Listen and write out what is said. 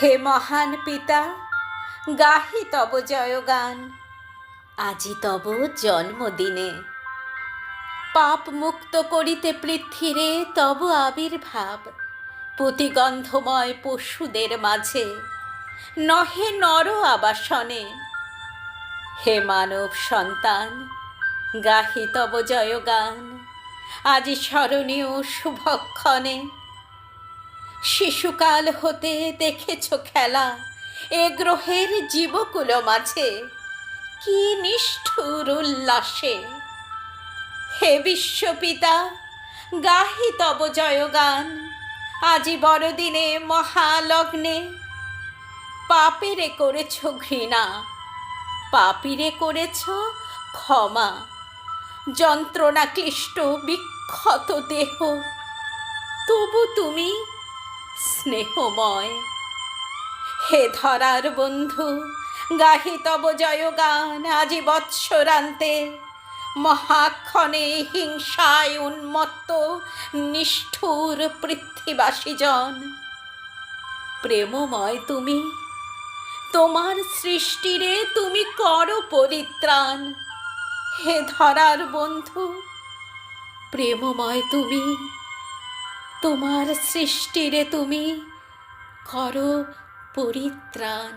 হে মহান পিতা, গাহি তব জয়গান। আজি তব জন্মদিনে পাপ মুক্ত করিতে পৃথ্বীরে তব আবির্ভাব। প্রতিগন্ধময় পশুদের মাঝে নহে নর আবাসনে। হে মানব সন্তান, গাহি তব জয়গান। আজি স্মরণীয় শুভক্ষণে শিশুকাল হতে দেখেছ খেলা এ গ্রহের জীবকুল মাঝে, কি নিষ্ঠুর উল্লাসে। হে বিশ্বপিতা, গাহি তব জয়গান। আজি বড়দিনে মহালগ্নে পাপেরে করেছ ঘৃণা, পাপীরে করেছ ক্ষমা। যন্ত্রণা ক্লিষ্ট বিক্ষত দেহ, তবু তুমি স্নেহময়। হে ধরার বন্ধু, গাহি তব জয়গান। আজি বৎসরান্তে মহাক্ষণে হিংসায় উন্মত্ত নিষ্ঠুর পৃথ্বীবাসীজন। প্রেমময় তুমি, তোমার সৃষ্টিরে তুমি করো পরিত্রাণ। হে ধরার বন্ধু, প্রেমময় তুমি, তোমার সৃষ্টিরে তুমি করো পরিত্রাণ।